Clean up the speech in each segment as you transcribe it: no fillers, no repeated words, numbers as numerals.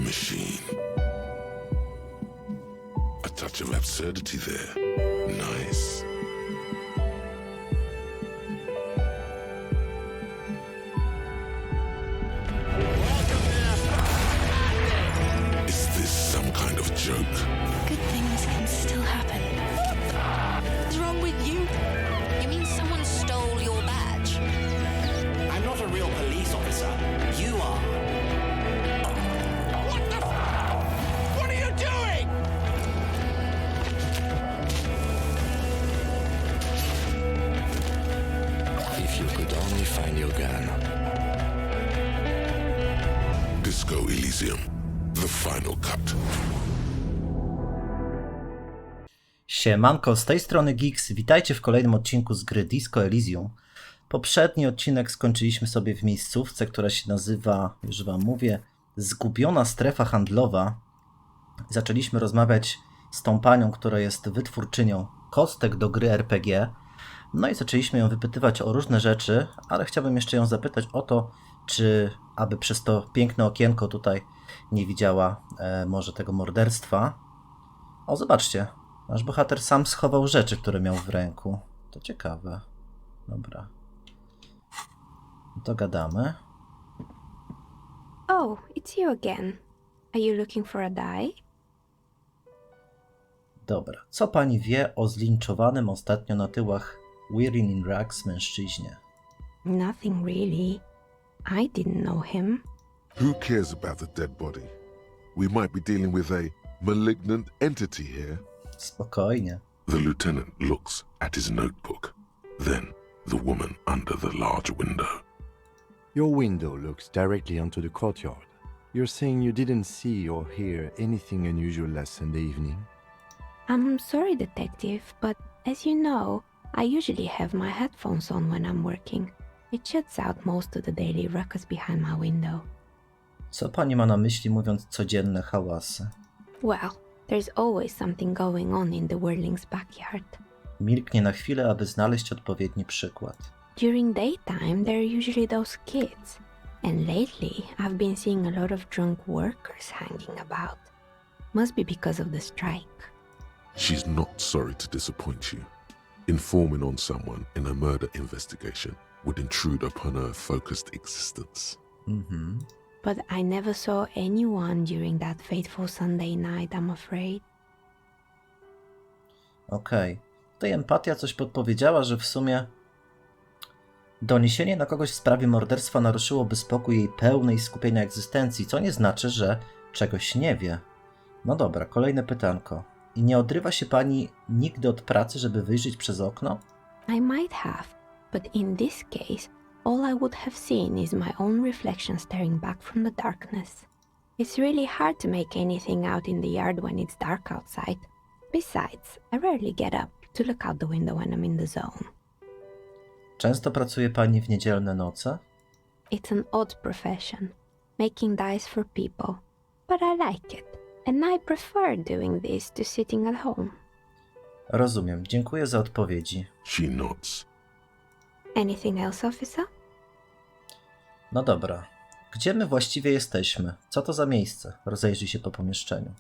machine. A touch of absurdity there. Nice. Is this some kind of joke? Good things can still happen. What's wrong with you? You mean someone stole your badge? I'm not a real police officer. You are. What the What are you doing? If you could only find your gun. Disco Elysium The Final Cut. Siemanko, z tej strony Geeks, witajcie w kolejnym odcinku z gry Disco Elysium. Poprzedni odcinek skończyliśmy sobie w miejscówce, która się nazywa, już wam mówię, Zgubiona Strefa Handlowa. Zaczęliśmy rozmawiać z tą panią, która jest wytwórczynią kostek do gry RPG. No i zaczęliśmy ją wypytywać o różne rzeczy, ale chciałbym jeszcze ją zapytać o to, czy aby przez to piękne okienko tutaj nie widziała może tego morderstwa. O, zobaczcie. Nasz bohater sam schował rzeczy, które miał w ręku. To ciekawe. Dobra. Dogadamy. Oh, it's you again. Are you looking for a die? Dobra. Co pani wie o zlinczowanym ostatnio na tyłach Wearing in Rags mężczyźnie? Nothing really. I didn't know him. Who cares about the dead body? We might be dealing with a malignant entity here. Spokojnie. The lieutenant looks at his notebook. Then the woman under the large window. Your window looks directly onto the courtyard. You're saying you didn't see or hear anything unusual last Sunday evening? I'm sorry, detective, but as you know, I usually have my headphones on when I'm working. It shuts out most of the daily ruckus behind my window. Co pani ma na myśli, mówiąc codzienne hałasy? Well, there's always something going on in the Whirling's backyard. Milknie na chwilę, aby znaleźć odpowiedni przykład. During daytime, there are usually those kids. And lately, I've been seeing a lot of drunk workers hanging about. Must be because of the strike. She's not sorry to disappoint you. Informing on someone in a murder investigation would intrude upon her focused existence. But I never saw anyone during that fateful Sunday night, I'm afraid. Okej. Tutaj empatia coś podpowiedziała, że w sumie doniesienie na kogoś w sprawie morderstwa naruszyłoby spokój jej pełnej skupienia egzystencji, co nie znaczy, że czegoś nie wie. No dobra, kolejne pytanko. I nie odrywa się pani nigdy od pracy, żeby wyjrzeć przez okno? I might have, but in this case, all I would have seen is my own reflection staring back from the darkness. It's really hard to make anything out in the yard when it's dark outside. Besides, I rarely get up to look out the window when I'm in the zone. Często pracuje pani w niedzielne noce? It's an odd profession, making dice for people, but I like it, and I prefer doing this to sitting at home. Rozumiem, dziękuję za odpowiedzi. She nods. Anything else, officer? No dobra. Gdzie my właściwie jesteśmy? Co to za miejsce? Rozejrzyj się po pomieszczeniu.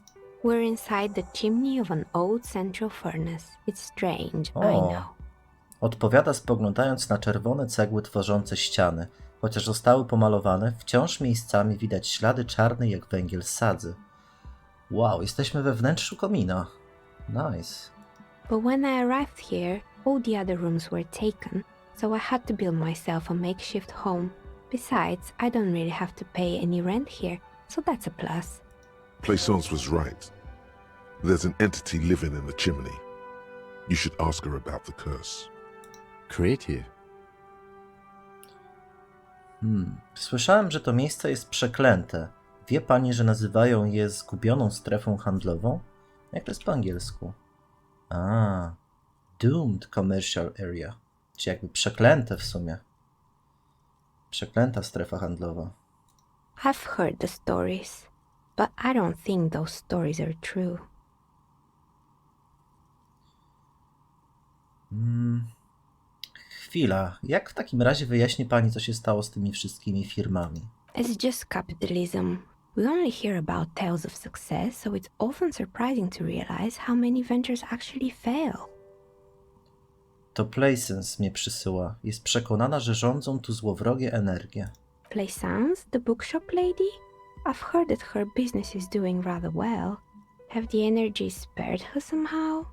We're inside the chimney of an old central furnace. It's strange, I O. know. Odpowiada, spoglądając na czerwone cegły tworzące ściany. Chociaż zostały pomalowane, wciąż miejscami widać ślady czarne jak węgiel z sadzy. Wow, jesteśmy we wnętrzu komina. Nice. But when I arrived here, all the other rooms were taken, so I had to build myself a makeshift home. Besides, I don't really have to pay any rent here, so that's a plus. Plaisance was right. There's an entity living in the chimney. You should ask her about the curse. Creative. Słyszałem, że to miejsce jest przeklęte. Wie pani, że nazywają je Zgubioną Strefą Handlową? Jak to jest po angielsku? Doomed Commercial Area. Czy jakby przeklęte w sumie. Przeklęta strefa handlowa. I've heard the stories, but I don't think those stories are true. Chwila. Jak w takim razie wyjaśni pani, co się stało z tymi wszystkimi firmami? It's just capitalism. We only hear about tales of success, so it's often surprising to realize how many ventures actually fail. To Plaisance mnie przysyła. Jest przekonana, że rządzą tu złowrogie energie. Plaisance, the bookshop lady? I've heard that her business is doing rather well. Have the energies spared her somehow?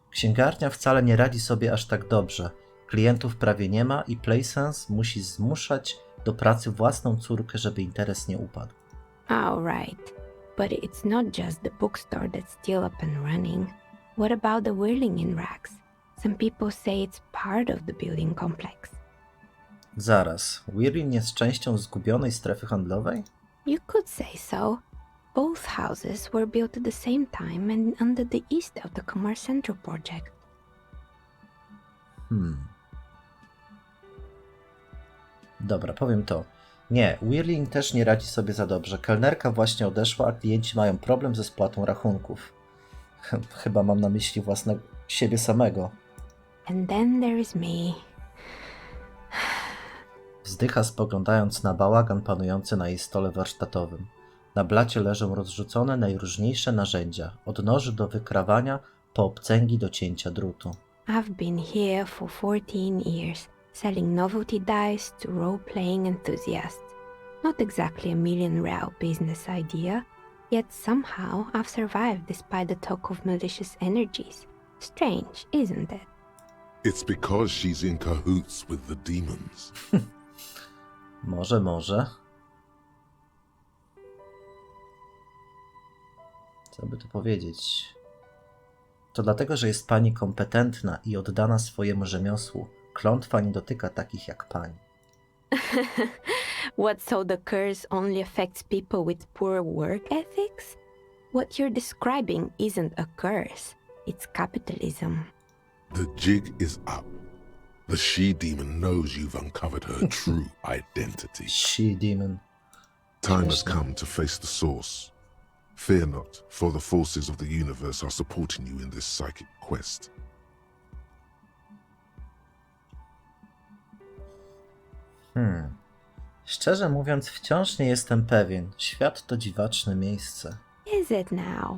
Księgarnia wcale nie radzi sobie aż tak dobrze. Klientów prawie nie ma i Plaisance musi zmuszać do pracy własną córkę, żeby interes nie upadł. Oh, right. But it's not just the bookstore that's still up and running. What about the whirling in rags? Some people say it's part of the building complex. Zaraz, Whirling jest częścią Zgubionej Strefy Handlowej? You could say so. Both houses were built at the same time and under the east of the Commerce Central project. Dobra, powiem to. Nie, Whirling też nie radzi sobie za dobrze. Kelnerka właśnie odeszła, a klienci mają problem ze spłatą rachunków. Chyba mam na myśli siebie samego. And then there is me. Wzdycha, spoglądając na bałagan panujący na jej stole warsztatowym. Na blacie leżą rozrzucone najróżniejsze narzędzia, od noży do wykrawania, po obcęgi do cięcia drutu. I've been here for 14 years, selling novelty dice to role-playing enthusiasts. Not exactly a million-real business idea, yet somehow I've survived despite the talk of malicious energies. Strange, isn't it? It's because she's in cahoots with the demons. Może. Co by tu powiedzieć? To dlatego, że jest pani kompetentna i oddana swojemu rzemiosłu. Klątwa nie dotyka takich jak pani. What, so the curse only affects people with poor work ethics? What you're describing isn't a curse, it's capitalism. The jig is up. The she-demon knows you've uncovered her true identity. She-demon. Time has come to face the source. Fear not, for the forces of the universe are supporting you in this psychic quest. Szczerze mówiąc, wciąż nie jestem pewien. Świat to dziwaczne miejsce. Is it now?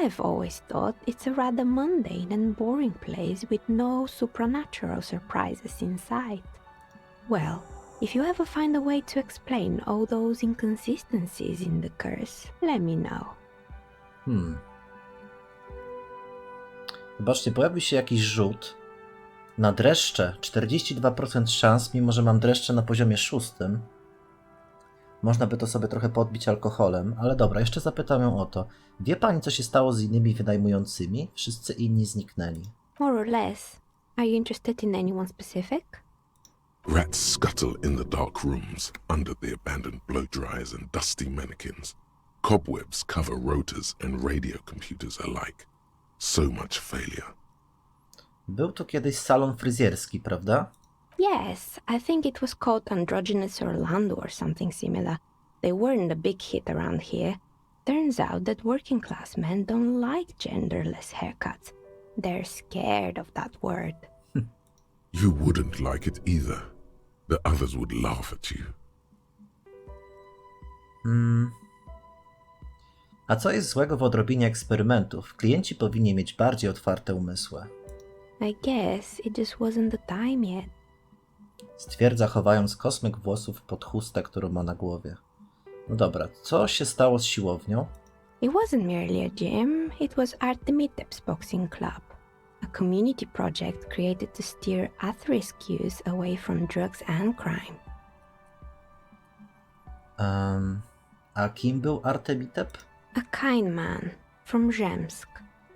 I've always thought it's a rather mundane and boring place with no supernatural surprises inside. Well, if you ever find a way to explain all those inconsistencies in the curse, let me know. Zobaczcie, pojawił się jakiś rzut na dreszcze. 42% szans, mimo że mam dreszcze na poziomie 6. Można by to sobie trochę podbić alkoholem, ale dobra, jeszcze zapytam ją o to. Wie pani, co się stało z innymi wynajmującymi? Wszyscy inni zniknęli. More or less. Are you interested in anyone specific? Rats scuttle in the dark rooms, under the abandoned blow dryers and dusty mannequins. Cobwebs cover rotors and radio computers alike. So much failure. Był tu kiedyś salon fryzjerski, prawda? Yes, I think it was called Androgynous Orlando or something similar. They weren't a big hit around here. Turns out that working class men don't like genderless haircuts. They're scared of that word. You wouldn't like it either. The others would laugh at you. A co jest złego w odrobinie eksperymentów? Klienci powinni mieć bardziej otwarte umysły. I guess it just wasn't the time yet. Stwierdza, chowając kosmyk włosów pod chustę, którą ma na głowie. No dobra, co się stało z siłownią? It wasn't merely a gym, it was Artemiteps Boxing Club, a community project created to steer at-risk youth away from drugs and crime. A kim był Artemitep? A kind man from Zemsk.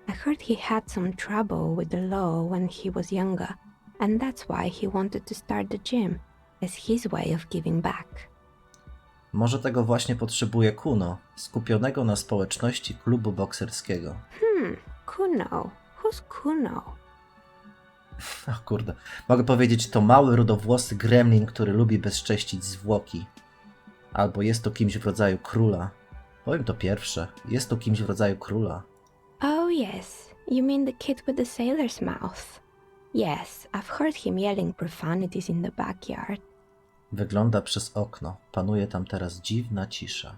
I heard he had some trouble with the law when he was younger, and that's why he wanted to start the gym, as his way of giving back. Może tego właśnie potrzebuje Kuno, skupionego na społeczności klubu bokserskiego. Kuno. Who's Kuno? O kurde, mogę powiedzieć, to mały, rudowłosy gremlin, który lubi bezcześcić zwłoki. Albo jest to kimś w rodzaju króla. Powiem to pierwsze, jest to kimś w rodzaju króla. Oh yes, you mean the kid with the sailor's mouth. Yes, I've heard him yelling profanities in the backyard. Wygląda przez okno. Panuje tam teraz dziwna cisza.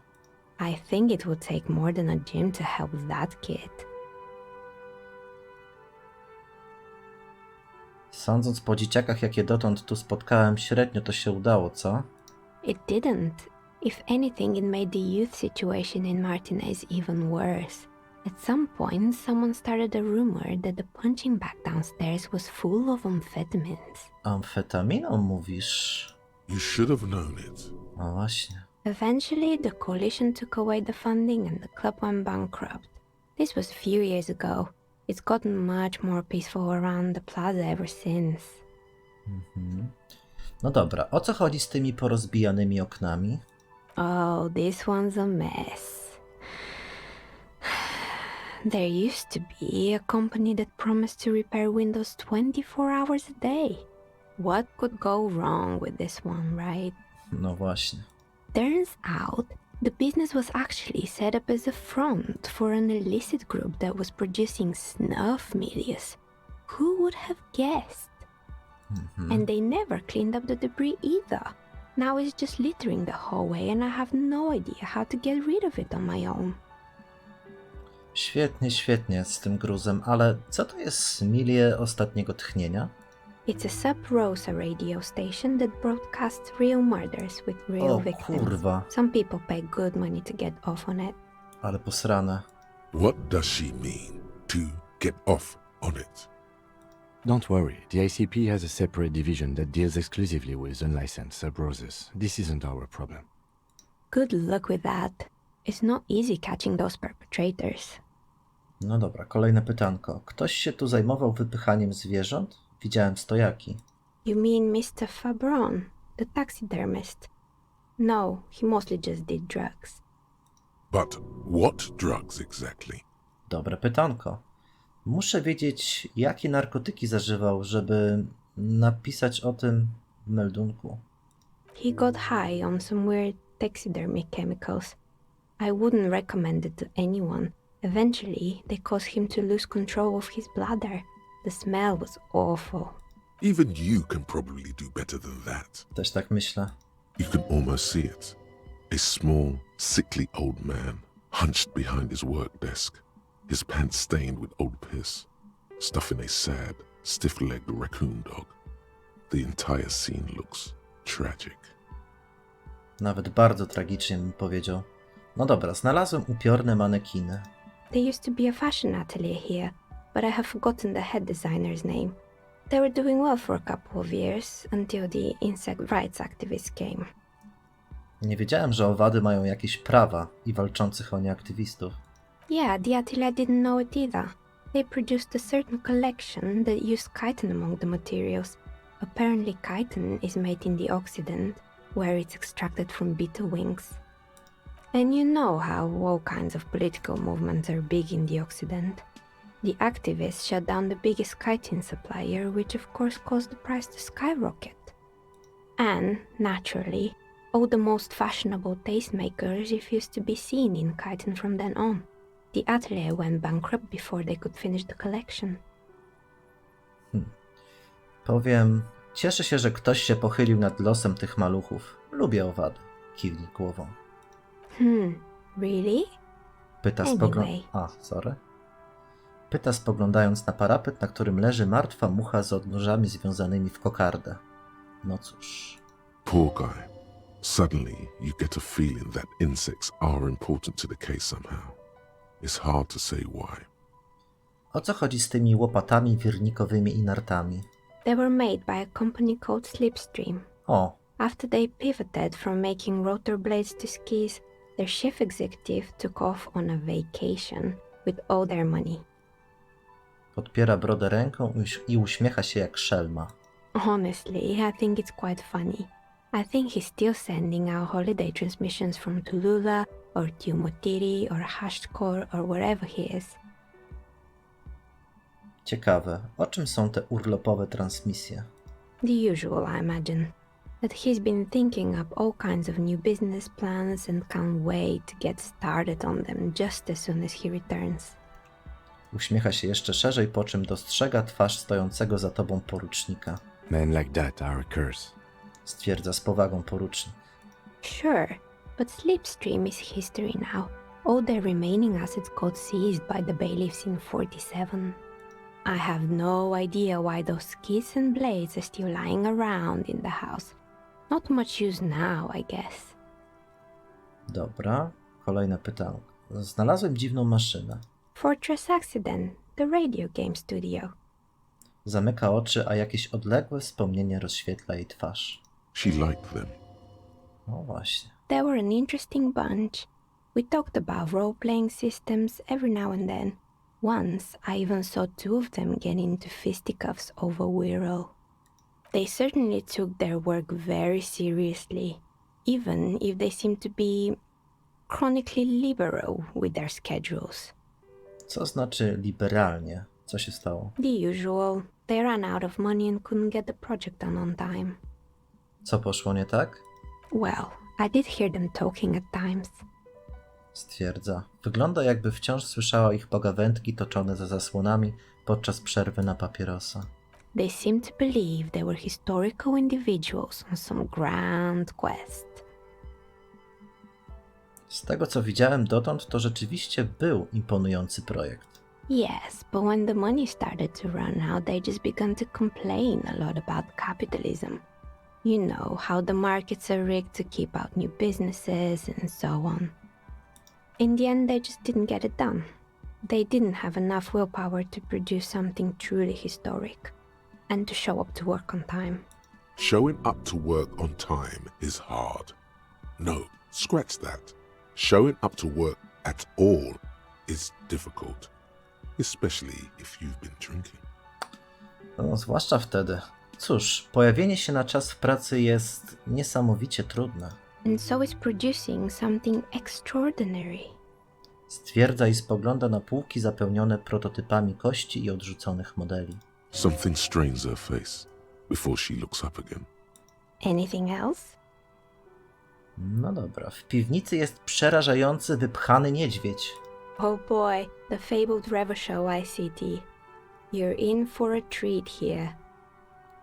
I think it would take more than a gym to help that kid. Sądząc po dzieciakach, jakie dotąd tu spotkałem, średnio to się udało, co? It didn't. If anything, it made the youth situation in Martinez even worse. At some point, someone started a rumor that the punching bag downstairs was full of amphetamines. Amfetaminą mówisz? You should have known it. No właśnie. Eventually, the coalition took away the funding and the club went bankrupt. This was a few years ago. It's gotten much more peaceful around the plaza ever since. No dobra, o co chodzi z tymi porozbijanymi oknami? Oh, this one's a mess. There used to be a company that promised to repair windows 24 hours a day. What could go wrong with this one, right? No właśnie. Turns out, the business was actually set up as a front for an illicit group that was producing snuff medias. Who would have guessed? And they never cleaned up the debris either. Now it's just littering the hallway and I have no idea how to get rid of it on my own. Świetnie, świetnie z tym gruzem, ale co to jest milie ostatniego tchnienia? It's a sub-Rosa radio station that broadcasts real murders with real O victims. kurwa, Some people pay good money to get off on it. ale posrane. What does she mean to get off on it? Don't worry, the ICP has a separate division that deals exclusively with unlicensed sub-roses. This isn't our problem. Good luck with that. It's not easy catching those perpetrators. No dobra, kolejne pytanko. Ktoś się tu zajmował wypychaniem zwierząt? Widziałem stojaki. You mean Mr. Fabron, the taxidermist? No, he mostly just did drugs. But what drugs exactly? Dobre pytanko. Muszę wiedzieć, jakie narkotyki zażywał, żeby napisać o tym w meldunku. He got high on some weird taxidermy chemicals. I wouldn't recommend it to anyone. Eventually, they caused him to lose control of his bladder. The smell was awful. Even you can probably do better than that. Też tak myślę. You can almost see it. A small, sickly old man, hunched behind his work desk, his pants stained with old piss, stuffing a sad, stiff-legged raccoon dog. The entire scene looks tragic. Nawet bardzo tragicznie bym powiedział. No dobra, znalazłem upiorne manekiny. There used to be a fashion atelier here, but I have forgotten the head designer's name. They were doing well for a couple of years, until the insect rights activists came. Nie wiedziałem, że owady mają jakieś prawa i walczących o nie aktywistów. Yeah, the atelier didn't know it either. They produced a certain collection that used chitin among the materials. Apparently chitin is made in the Occident, where it's extracted from beetle wings. And you know how all kinds of political movements are big in the Occident. The activists shut down the biggest chitin supplier, which of course caused the price to skyrocket. And, naturally, all the most fashionable tastemakers refused to be seen in chitin from then on. The atelier went bankrupt before they could finish the collection. Powiem, cieszę się, że ktoś się pochylił nad losem tych maluchów. Lubię owady. Kiwnij głową. Really? Pyta Anyway. Pyta spoglądając na parapet, na którym leży martwa mucha z odnóżami związanymi w kokardę. No cóż. Poor guy. Suddenly, you get a feeling that insects are important to the case somehow. It's hard to say why. O co chodzi z tymi łopatami wirnikowymi i nartami? They were made by a company called Slipstream. O, After they pivoted from making rotor blades to skis, their chief executive took off on a vacation with all their money. podpiera brodę ręką i uśmiecha się jak szelma. Honestly, I think it's quite funny. I think he's still sending out holiday transmissions from Tulula or Tiumotiri or Hashkor or wherever he is. Ciekawe, o czym są te urlopowe transmisje? The usual, I imagine. That he's been thinking up all kinds of new business plans and can't wait to get started on them just as soon as he returns. Uśmiecha się jeszcze szerzej, po czym dostrzega twarz stojącego za tobą porucznika. Men like that are a curse. Stwierdza z powagą porucznik. Sure, but Slipstream is history now. All the remaining assets got seized by the bailiffs in 47. I have no idea why those keys and blades are still lying around in the house. Not much use now, I guess. Dobra, kolejne pytanie. Znalazłem dziwną maszynę. Fortress Accident, the radio game studio. Zamyka oczy, a jakieś odległe wspomnienie rozświetla jej twarz. She liked them. No właśnie. They were an interesting bunch. We talked about role-playing systems every now and then. Once, I even saw two of them get into fisticuffs over Wirral. They certainly took their work very seriously, even if they seemed to be chronically liberal with their schedules. Co znaczy liberalnie? Co się stało? The usual. They ran out of money and couldn't get the project done on time. Co poszło nie tak? Well, I did hear them talking at times. Stwierdza. Wygląda, jakby wciąż słyszała ich pogawędki toczone za zasłonami podczas przerwy na papierosa. They seemed to believe they were historical individuals on some grand quest. Z tego, co widziałem dotąd, to rzeczywiście był imponujący projekt. Yes, but when the money started to run out, they just began to complain a lot about capitalism. You know, how the markets are rigged to keep out new businesses and so on. In the end, they just didn't get it done. They didn't have enough willpower to produce something truly historic and to show up to work on time. Showing up to work on time is hard. No, scratch that. Showing up to work at all is difficult, especially if you've been drinking. No, zwłaszcza wtedy. Cóż, pojawienie się na czas w pracy jest niesamowicie trudne. And so is producing something extraordinary. Stwierdza i spogląda na półki zapełnione prototypami kości i odrzuconych modeli. Something strains her face before she looks up again. Anything else? No dobra, w piwnicy jest przerażający, wypchany niedźwiedź. Oh boy, the fabled Revachol ICT. You're in for a treat here.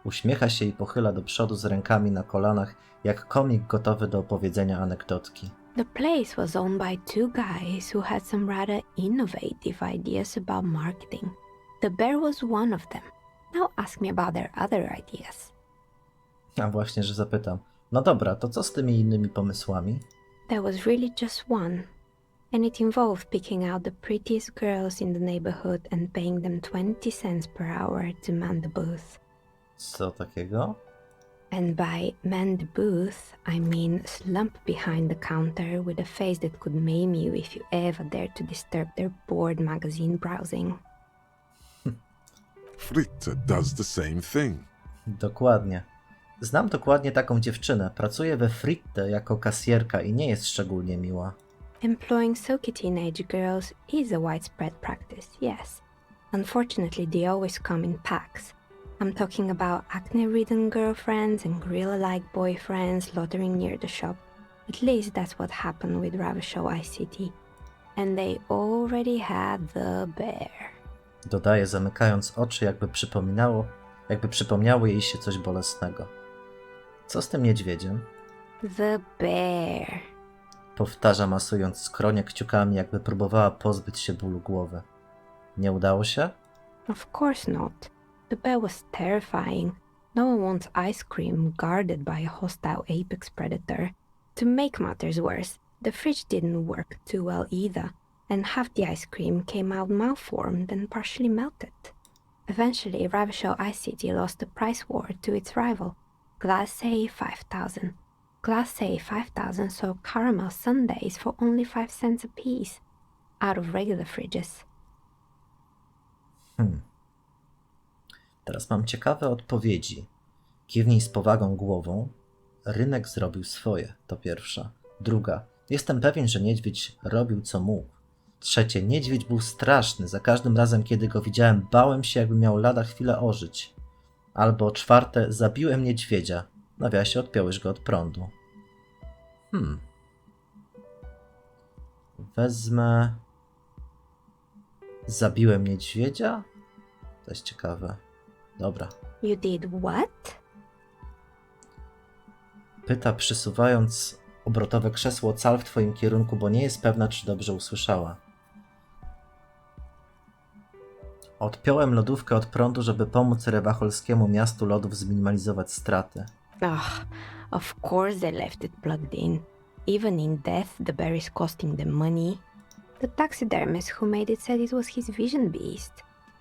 Uśmiecha się i pochyla do przodu z rękami na kolanach, jak komik gotowy do opowiedzenia anegdotki. The place was owned by two guys who had some rather innovative ideas about marketing. The bear was one of them. Now ask me about their other ideas. A właśnie, że zapytam. No dobra, to co z tymi innymi pomysłami? There was really just one. And it involved picking out the prettiest girls in the neighborhood and paying them 20 cents per hour to man the booth. Co takiego? And by man the booth, I mean slump behind the counter with a face that could maim you if you ever dared to disturb their bored magazine browsing. Fritte does the same thing. Dokładnie. Znam dokładnie taką dziewczynę. Pracuje we Fritte jako kasjerka i nie jest szczególnie miła. Employing silky teenage girls is a widespread practice, yes. Unfortunately, they always come in packs. I'm talking about acne-ridden girlfriends and gorilla-like boyfriends loitering near the shop. At least that's what happened with Ravachol ICT. And they already had the bear. Dodaje, zamykając oczy, jakby przypomniało jej się coś bolesnego. Co z tym niedźwiedziem? The bear. Powtarza, masując skronie kciukami, jakby próbowała pozbyć się bólu głowy. Nie udało się? Of course not. The bear was terrifying. No one wants ice cream guarded by a hostile apex predator. To make matters worse, the fridge didn't work too well either, and half the ice cream came out malformed and partially melted. Eventually, Ravachol ICT lost the price war to its rival, Glace 5000. Glace 5000 sold caramel sundaes for only 5 cents apiece, out of regular fridges. Teraz mam ciekawe odpowiedzi. Kiwnij z powagą głową. Rynek zrobił swoje, to pierwsza. Druga. Jestem pewien, że niedźwiedź robił co mógł. Trzecie. Niedźwiedź był straszny. Za każdym razem, kiedy go widziałem, bałem się, jakby miał lada chwilę ożyć. Albo czwarte. Zabiłem niedźwiedzia. W nawiasie, odpiąłeś go od prądu. Zabiłem niedźwiedzia? To jest ciekawe. Dobra. You did what? Pyta, przysuwając obrotowe krzesło cal w twoim kierunku, bo nie jest pewna, czy dobrze usłyszała. Odpiąłem lodówkę od prądu, żeby pomóc rewacholskiemu miastu lodów zminimalizować straty. Ugh, of course they left it plugged in. Even in death, the bear is costing them money. The taxidermist who made it said it was his vision beast.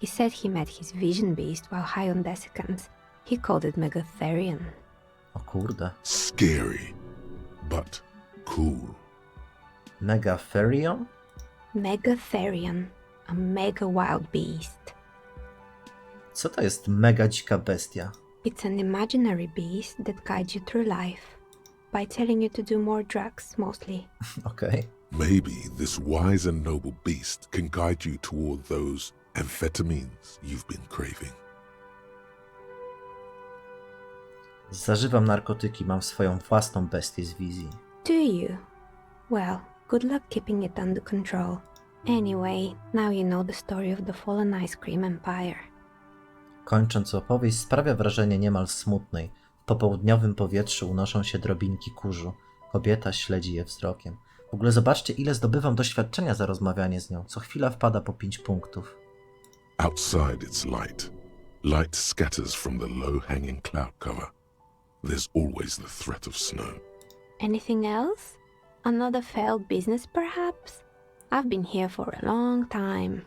He said he met his vision beast while high on desiccants. He called it Megatherion. O kurde. Scary, but cool. Megatherion? Megatherion, a mega wild beast. Co to jest mega dzika bestia? It's an imaginary beast that guides you through life by telling you to do more drugs, mostly. Okej. Maybe this wise and noble beast can guide you toward those amphetamines you've been craving. Zażywam narkotyki, mam swoją własną bestię z wizji. Do you? Well, good luck keeping it under control. Anyway, now you know the story of the fallen ice cream empire. Kończąc opowieść, sprawia wrażenie niemal smutnej. W popołudniowym powietrzu unoszą się drobinki kurzu. Kobieta śledzi je wzrokiem. W ogóle zobaczcie, ile zdobywam doświadczenia za rozmawianie z nią. Co chwila wpada po 5 punktów. Outside it's light. Light scatters from the low-hanging cloud cover. There's always the threat of snow. Anything else? Another failed business, perhaps? I've been here for a long time.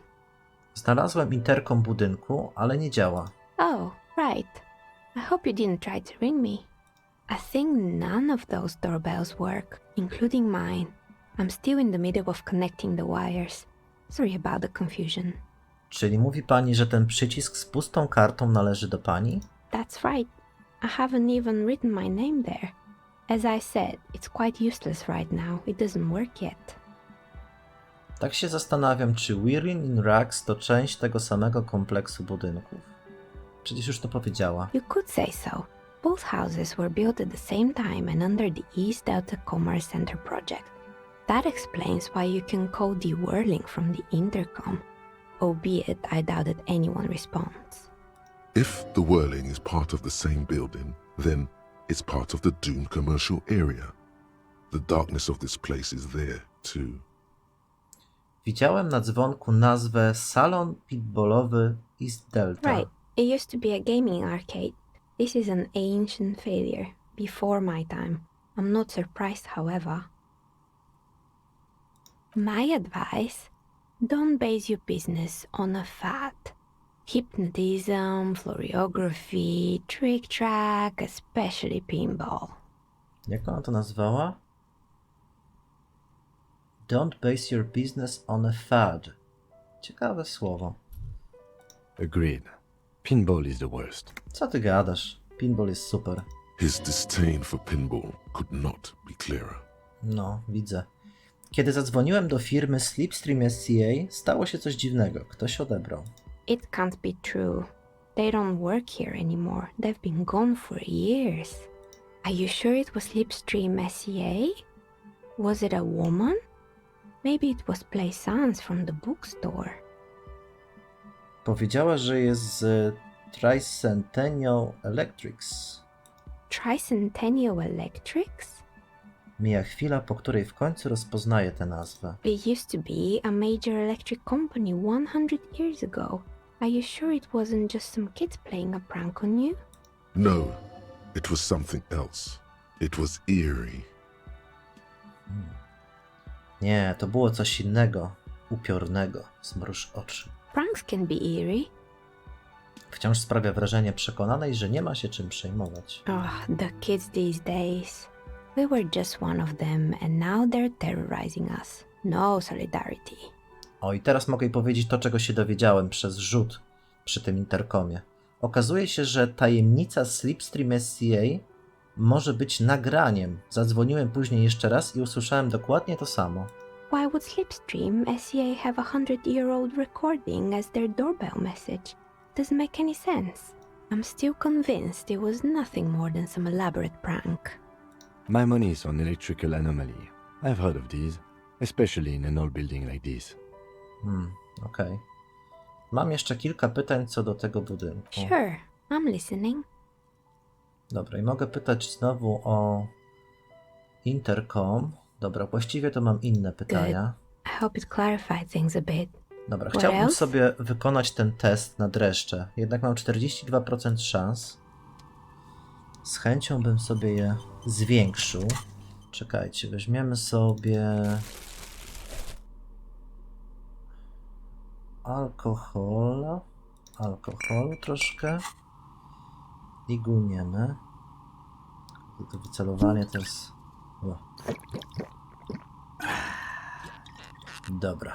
Znalazłem interkom budynku, ale nie działa. Oh, right. I hope you didn't try to ring me. I think none of those doorbells work, including mine. I'm still in the middle of connecting the wires. Sorry about the confusion. Czyli mówi pani, że ten przycisk z pustą kartą należy do pani? That's right. I haven't even written my name there. As I said, it's quite useless right now. It doesn't work yet. Tak się zastanawiam, czy Wearing in Rags to część tego samego kompleksu budynków. Przecież już to powiedziała. You could say so. Both houses were built at the same time and under the East Delta Commerce Center project. That explains why you can call de-whirling from the intercom, albeit I doubt that anyone responds. If the whirling is part of the same building, then it's part of the Dune commercial area. The darkness of this place is there, too. Widziałem na dzwonku nazwę Salon Pitballowy East Delta. Right. It used to be a gaming arcade. This is an ancient failure, before my time. I'm not surprised, however. My advice, don't base your business on a fad. Hypnotism, floriography, trick track, especially pinball. Jak ona to nazwała? Don't base your business on a fad. Ciekawe słowo. Agreed. Pinball is the worst. Co ty gadasz? Pinball jest super. His disdain for pinball could not be clearer. No, widzę. Kiedy zadzwoniłem do firmy Slipstream SCA, stało się coś dziwnego. Ktoś odebrał. It can't be true. They don't work here anymore. They've been gone for years. Are you sure it was Slipstream SCA? Was it a woman? Maybe it was Plaisance from the bookstore. Powiedziała, że jest z Tricentennial Electrics. Tricentennial Electrics? Mija chwila, po której w końcu rozpoznaję tę nazwę. It used to be a major electric company 100 years ago. Are you sure it wasn't just some kids playing a prank on you? No, it was something else. It was eerie. Nie, to było coś innego. Upiornego. Zmruż oczy. Pranks can be eerie. Wciąż sprawia wrażenie przekonanej, że nie ma się czym przejmować. Oh, the kids these days. We were just one of them and now they're terrorizing us. No solidarity. O, i teraz mogę jej powiedzieć to, czego się dowiedziałem przez rzut przy tym interkomie. Okazuje się, że tajemnica Slipstream SCA może być nagraniem. Zadzwoniłem później jeszcze raz i usłyszałem dokładnie to samo. Why would Slipstream SCA have a 100-year-old recording as their doorbell message? Doesn't make any sense. I'm still convinced it was nothing more than some elaborate prank. My money is on electrical anomaly. I've heard of these, especially in an old building like this. Okej. Mam jeszcze kilka pytań co do tego budynku. Sure, I'm listening. Dobra, i mogę pytać znowu o intercom. Dobra, właściwie to mam inne pytania. I hope it clarified things a bit. Dobra, What chciałbym else? sobie wykonać ten test na dreszcze. Jednak mam 42% szans. Z chęcią bym sobie je zwiększył. Czekajcie, weźmiemy sobie alkoholu troszkę i gulniemy. To wycelowanie to jest... O. Dobra.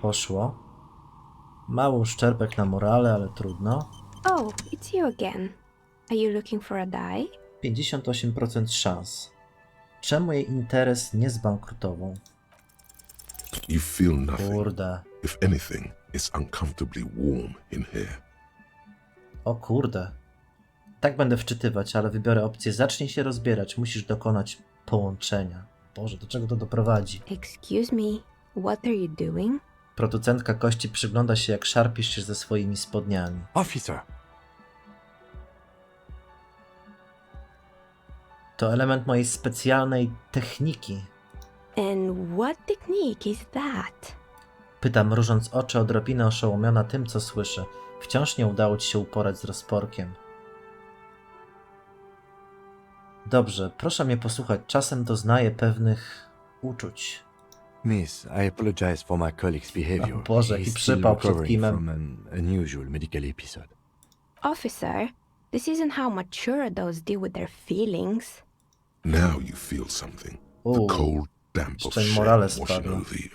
Poszło. Mały uszczerbek na morale, ale trudno. Oh, it's you again. Are you looking for a die? 58% szans. Czemu jej interes nie zbankrutował? You feel nothing. Kurde. If anything, it's uncomfortably warm in here. O kurde. Tak będę wczytywać, ale wybiorę opcję zacznij się rozbierać. Musisz dokonać połączenia. Boże, do czego to doprowadzi? Excuse me, what are you doing? Producentka kości przygląda się, jak szarpiesz się ze swoimi spodniami. Officer! To element mojej specjalnej techniki. And what technique is that? Pytam, mrużąc oczy, odrobinę oszołomiona tym, co słyszę. Wciąż nie udało ci się uporać z rozporkiem. Dobrze, proszę mnie posłuchać. Czasem doznaję pewnych uczuć. Miss, I apologize for my colleague's behavior. O Boże, jaki He's still przypał przed recovering kimem. from an unusual medical episode. Officer, this isn't how mature adults deal with their feelings. Now you feel something. Ooh. The cold damp of Jeszcze shame Morales washing spadł. over you.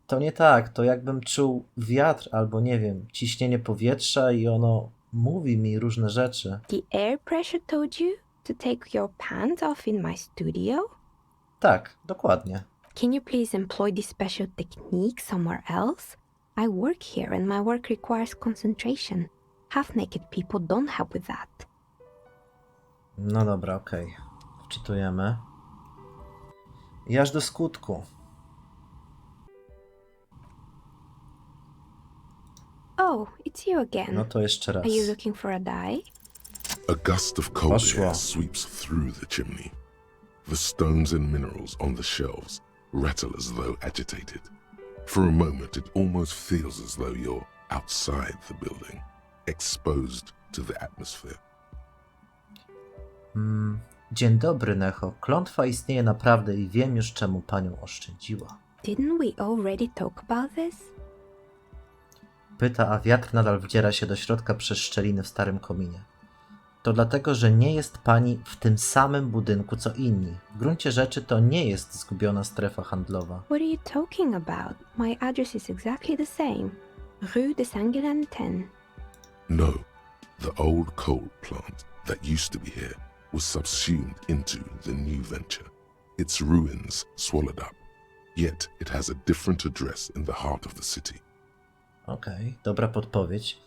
To nie tak, to jakbym czuł wiatr albo nie wiem, ciśnienie powietrza i ono mówi mi różne rzeczy. The air pressure told you to take your pants off in my studio? Tak, dokładnie. Can you please employ this special technique somewhere else? I work here and my work requires concentration. Half-naked people don't help with that. No dobra, okej. Wczytujemy. I aż do skutku. Oh, it's you again. No to jeszcze raz. Are you looking for a die? A gust of cold Poszło. air sweeps through the chimney. The stones and minerals on the shelves rattle as though agitated. For a moment, it almost feels as though you're outside the building, exposed to the atmosphere. Dzień dobry, Neho. Klątwa istnieje naprawdę i wiem już, czemu panią oszczędziła. Didn't we already talk about this? Pyta, a wiatr nadal wdziera się do środka przez szczeliny w starym kominie. To dlatego, że nie jest pani w tym samym budynku co inni. W gruncie rzeczy to nie jest zgubiona strefa handlowa. What are you talking about? My address is exactly the same. Rue de Saint-Guilain 10. No, the old coal plant that used to be here was subsumed into the new venture, its ruins swallowed up. Yet it has a different address in the heart of the city. Okej, dobra podpowiedź.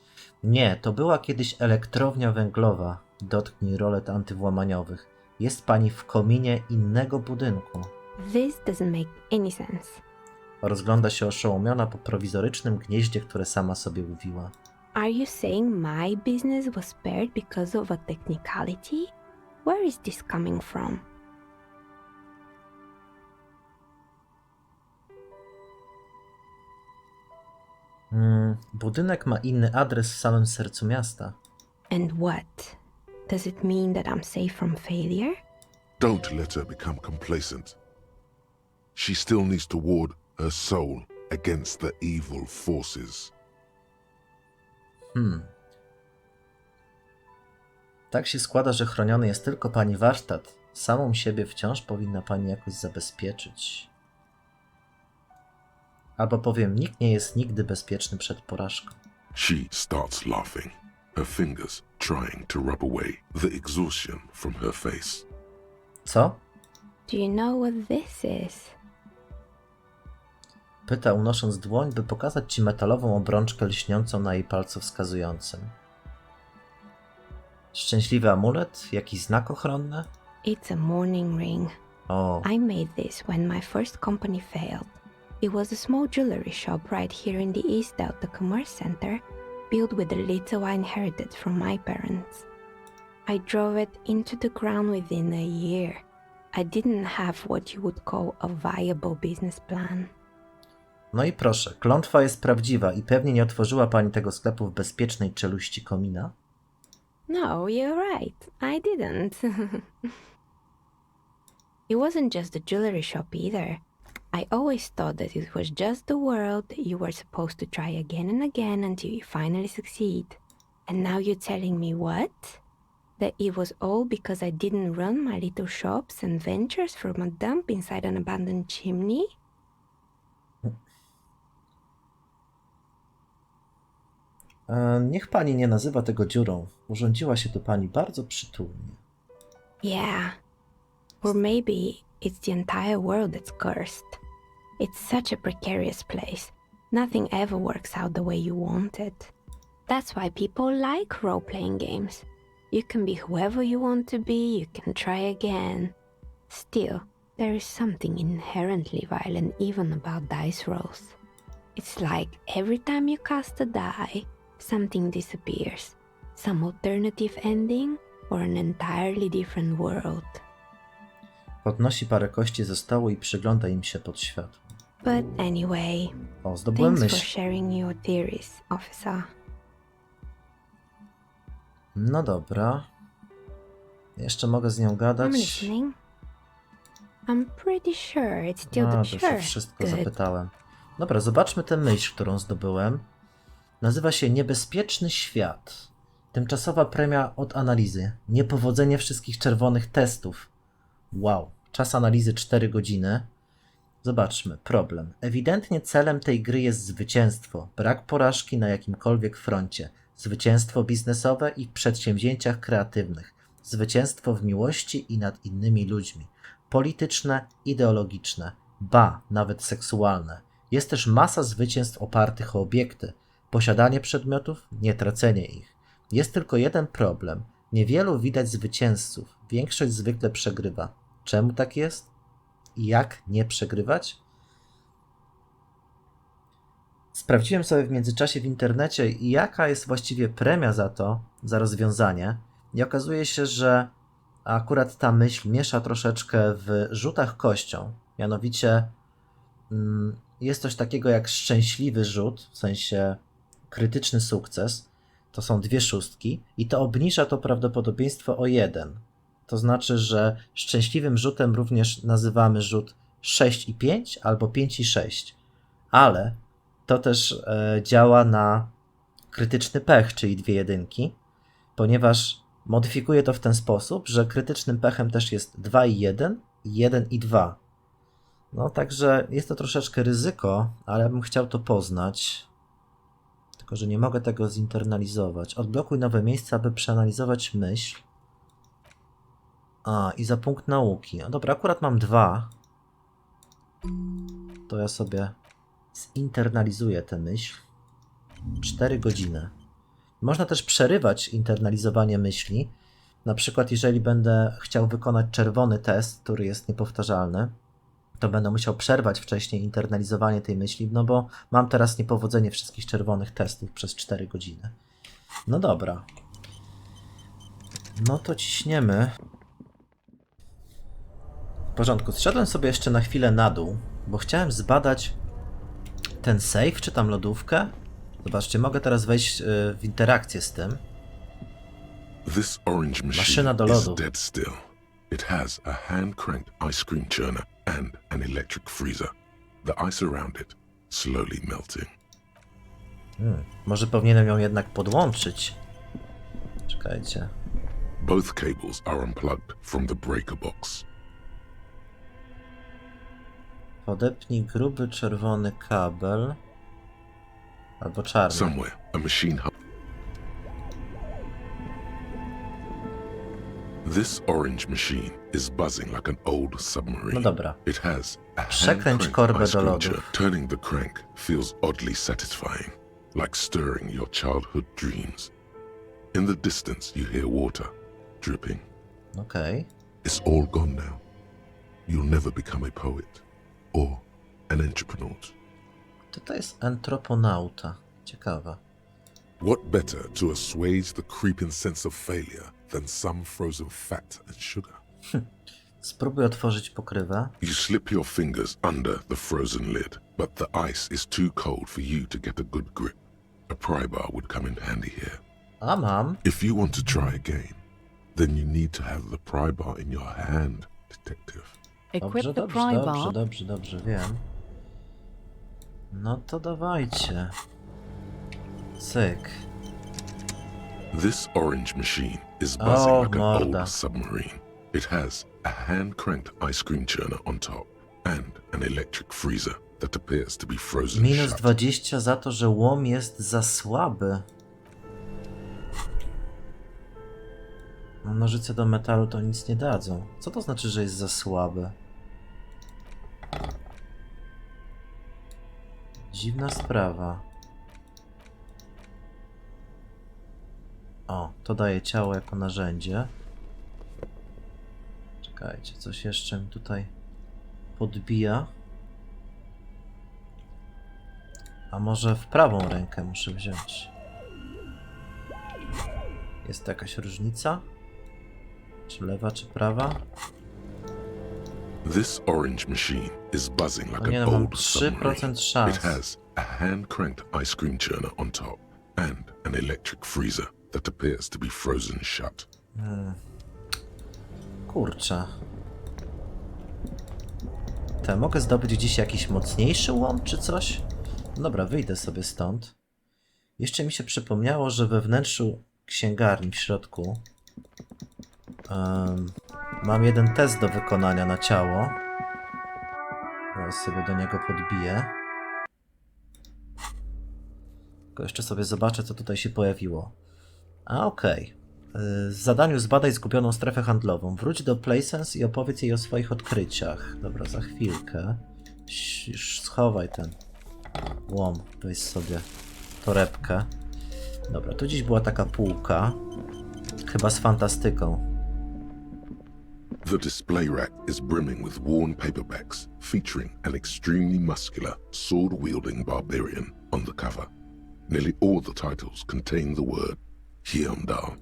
Nie, to była kiedyś elektrownia węglowa. Dotknij rolet antywłamaniowych. Jest pani w kominie innego budynku. This doesn't make any sense. Rozgląda się oszołomiona po prowizorycznym gnieździe, które sama sobie uwiła. Are you saying my business was spared because of a technicality? Where is this coming from? Budynek ma inny adres w samym sercu miasta. And what? Does it mean that I'm safe from failure? Don't let her become complacent. She still needs to ward her soul against the evil forces. Tak się składa, że chroniony jest tylko pani warsztat. Samą siebie wciąż powinna pani jakoś zabezpieczyć. Albo powiem, nikt nie jest nigdy bezpieczny przed porażką. She starts laughing, her fingers trying to rub away the exhaustion from her face. Co? Do you know what this is? Pyta, unosząc dłoń, by pokazać ci metalową obrączkę lśniącą na jej palcu wskazującym. Szczęśliwy amulet? Jakiś znak ochronny? It's a mourning ring. O, I made this when my first company failed. It was a small jewelry shop right here in the East Delta Commerce Center, built with the little I inherited from my parents. I drove it into the ground within a year. I didn't have what you would call a viable business plan. No i proszę, klątwa jest prawdziwa i pewnie nie otworzyła pani tego sklepu w bezpiecznej czeluści komina? No, you're right. I didn't. It wasn't just a jewelry shop either. I always thought that it was just the world you were supposed to try again and again until you finally succeed. And now you're telling me what? That it was all because I didn't run my little shops and ventures from a dump inside an abandoned chimney? Niech pani nie nazywa tego dziurą. Urządziła się tu pani bardzo przytulnie. Yeah. Or maybe it's the entire world that's cursed. It's such a precarious place. Nothing ever works out the way you want it. That's why people like role-playing games. You can be whoever you want to be, you can try again. Still, there is something inherently violent even about dice rolls. It's like every time you cast a die, something disappears. Some alternative ending or an entirely different world. Podnosi parę kości ze stołu i przygląda im się pod światłem. But anyway, O, zdobyłem thanks for myśl. sharing your theories, officer. No dobra. Jeszcze mogę z nią I'm gadać. listening. I'm pretty sure it's still No, the to już sure. o wszystko Good. zapytałem. Dobra, zobaczmy tę myśl, którą zdobyłem. Nazywa się Niebezpieczny Świat. Tymczasowa premia od analizy. Niepowodzenie wszystkich czerwonych testów. Wow. Czas analizy 4 godziny. Zobaczmy. Problem. Ewidentnie celem tej gry jest zwycięstwo. Brak porażki na jakimkolwiek froncie. Zwycięstwo biznesowe i w przedsięwzięciach kreatywnych. Zwycięstwo w miłości i nad innymi ludźmi. Polityczne, ideologiczne. Ba, nawet seksualne. Jest też masa zwycięstw opartych o obiekty. Posiadanie przedmiotów, nie tracenie ich. Jest tylko jeden problem. Niewielu widać zwycięzców. Większość zwykle przegrywa. Czemu tak jest? I jak nie przegrywać? Sprawdziłem sobie w międzyczasie w internecie, jaka jest właściwie premia za to, za rozwiązanie. I okazuje się, że akurat ta myśl miesza troszeczkę w rzutach kością. Mianowicie jest coś takiego jak szczęśliwy rzut, w sensie krytyczny sukces. To są 2 szóstki i to obniża to prawdopodobieństwo o 1. To znaczy, że szczęśliwym rzutem również nazywamy rzut 6 i 5 albo 5 i 6. Ale to też działa na krytyczny pech, czyli 2 jedynki, ponieważ modyfikuje to w ten sposób, że krytycznym pechem też jest 2 i 1, 1 i 2. No także jest to troszeczkę ryzyko, ale bym chciał to poznać. Tylko że nie mogę tego zinternalizować. Odblokuj nowe miejsce, aby przeanalizować myśl. A, i za punkt nauki. No dobra, akurat mam 2. To ja sobie zinternalizuję tę myśl. 4 godziny. Można też przerywać internalizowanie myśli. Na przykład, jeżeli będę chciał wykonać czerwony test, który jest niepowtarzalny, to będę musiał przerwać wcześniej internalizowanie tej myśli, no bo mam teraz niepowodzenie wszystkich czerwonych testów przez 4 godziny. No dobra. No to ciśniemy. W porządku, zszedłem sobie jeszcze na chwilę na dół, bo chciałem zbadać ten safe, czy tam lodówkę. Zobaczcie, mogę teraz wejść w interakcję z tym. This orange Maszyna machine do is lodu. dead still. It has a hand-cranked ice cream churner and an electric freezer. The ice around it slowly melting. Może powinienem ją jednak podłączyć. Czekajcie. Both cables are unplugged from the breaker box. Podepnij gruby czerwony kabel. Albo czarny. Somewhere, a machine hub. This orange machine is buzzing like an old submarine. No dobra. It has a Przekręć hand-cranked korbę ice do cream lodów. churn. Turning the crank feels oddly satisfying, like stirring your childhood dreams. In the distance, you hear water dripping. Okej. It's all gone now. You'll never become a poet or an entrepreneur. To jest antroponauta. Ciekawe. What better to assuage the creeping sense of failure than some frozen fat and sugar? Spróbuj otworzyć pokrywę. You slip your fingers under the frozen lid, but the ice is too cold for you to get a good grip. A pry bar would come in handy here. A mam. If you want to try again, then you need to have the pry bar in your hand, detective. Equip Dobrze, the dobrze, pry dobrze, bar. dobrze, dobrze, wiem. No to dawajcie. Cyk. This orange machine is buzzing like an morda. old submarine. It has a hand-cranked ice cream churner on top and an electric freezer that appears to be frozen Minus shut. 20 za to, że łom jest za słaby. No, nożyce do metalu to nic nie dadzą. Co to znaczy, że jest za słaby? Dziwna sprawa. O, to daje ciało jako narzędzie. Czekajcie, coś jeszcze mi tutaj podbija. A może w prawą rękę muszę wziąć? Jest jakaś różnica? Czy lewa, czy prawa? This orange machine is buzzing like O nie, an no, mam old submarine. 3% szans. It has a hand-cranked ice cream churner on top and an electric freezer that appears to be frozen shut. Kurczę. Mogę zdobyć dziś jakiś mocniejszy łom, czy coś? Dobra, wyjdę sobie stąd. Jeszcze mi się przypomniało, że we wnętrzu księgarni w środku mam jeden test do wykonania na ciało. Teraz sobie do niego podbiję. Tylko jeszcze sobie zobaczę, co tutaj się pojawiło. A okej. W zadaniu zbadaj zgubioną strefę handlową. Wróć do PlaySense i opowiedz jej o swoich odkryciach. Dobra, za chwilkę. Już schowaj ten łom. Weź sobie torebkę. Dobra, tu dziś była taka półka. Chyba z fantastyką. The display rack is brimming with worn paperbacks featuring an extremely muscular, sword-wielding barbarian on the cover. Nearly all the titles contain the word Hyundai.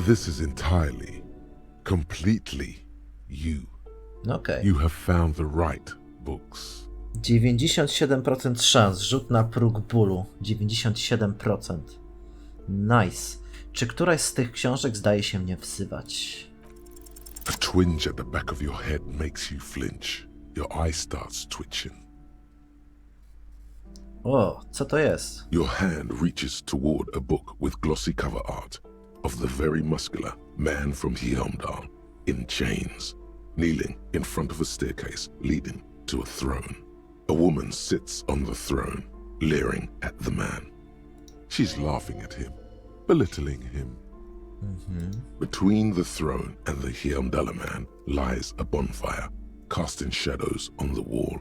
This is entirely, completely you. Okej. You have found the right books. 97% szans. Rzut na próg bólu. 97%. Nice. Czy któraś z tych książek zdaje się mnie wzywać? A twinge at the back of your head makes you flinch. Your eye starts twitching. O, co to jest? Your hand reaches toward a book with glossy cover art of the very muscular man from Hyundai in chains, kneeling in front of a staircase leading to a throne. A woman sits on the throne, leering at the man. She's laughing at him, belittling him. Between the throne and the Hyundai man lies a bonfire, casting shadows on the wall.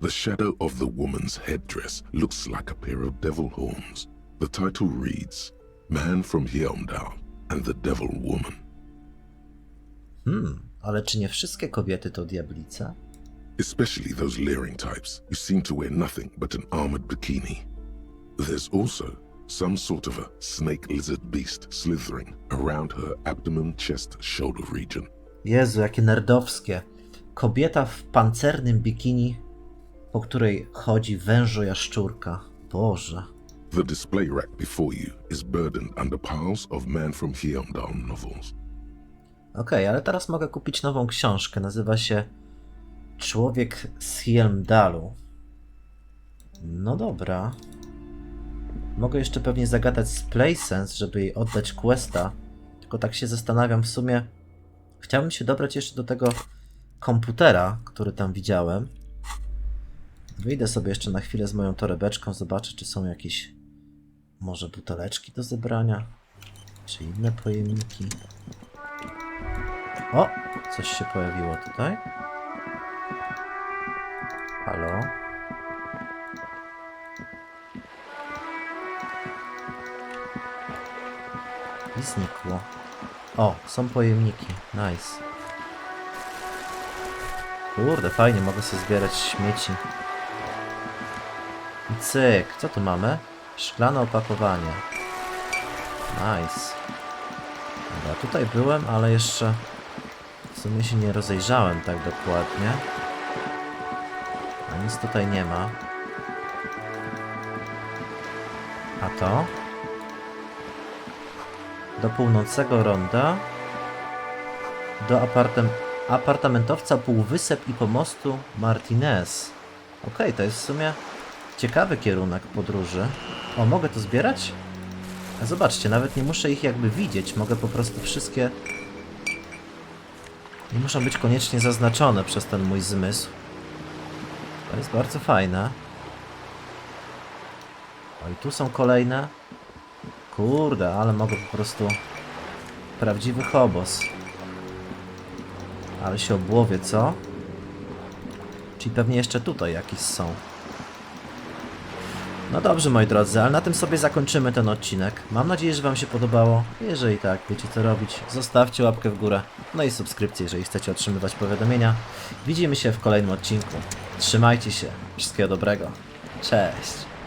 The shadow of the woman's headdress looks like a pair of devil horns. The title reads, Man from Hyundai and the Devil Woman. Ale czy nie wszystkie kobiety to diablice? Especially those leering types who seem to wear nothing but an armored bikini. There's also some sort of a snake lizard beast slithering around her abdomen, chest, shoulder region. Jezu, jakie nerdowskie. Kobieta w pancernym bikini, po której chodzi wężo jaszczurka. Boże. The display rack before you is burdened under piles of Man from Hyundai novels. Okej, ale teraz mogę kupić nową książkę. Nazywa się Człowiek z Hyundalu. No dobra. Mogę jeszcze pewnie zagadać z PlaySense, żeby jej oddać questa. Tylko tak się zastanawiam w sumie. Chciałbym się dobrać jeszcze do tego komputera, który tam widziałem. Wyjdę sobie jeszcze na chwilę z moją torebeczką, zobaczę, czy są jakieś może buteleczki do zebrania, czy inne pojemniki. O! Coś się pojawiło tutaj. Halo? I znikło. O, są pojemniki. Nice. Kurde, fajnie, mogę sobie zbierać śmieci. I cyk. Co tu mamy? Szklane opakowanie. Nice. Dobra, tutaj byłem, ale jeszcze w sumie się nie rozejrzałem tak dokładnie. A nic tutaj nie ma. A to? Do północnego ronda. Do apartamentowca Półwysep i pomostu Martinez. Okej, to jest w sumie ciekawy kierunek podróży. O, mogę to zbierać? A zobaczcie, nawet nie muszę ich jakby widzieć. Mogę po prostu wszystkie... Nie muszą być koniecznie zaznaczone przez ten mój zmysł. To jest bardzo fajne. O, i tu są kolejne. Kurde, ale mogę po prostu... Prawdziwy hobos. Ale się obłowię, co? Czyli pewnie jeszcze tutaj jakieś są. No dobrze, moi drodzy, ale na tym sobie zakończymy ten odcinek. Mam nadzieję, że wam się podobało. Jeżeli tak, wiecie co robić. Zostawcie łapkę w górę. No i subskrypcję, jeżeli chcecie otrzymywać powiadomienia. Widzimy się w kolejnym odcinku. Trzymajcie się. Wszystkiego dobrego. Cześć.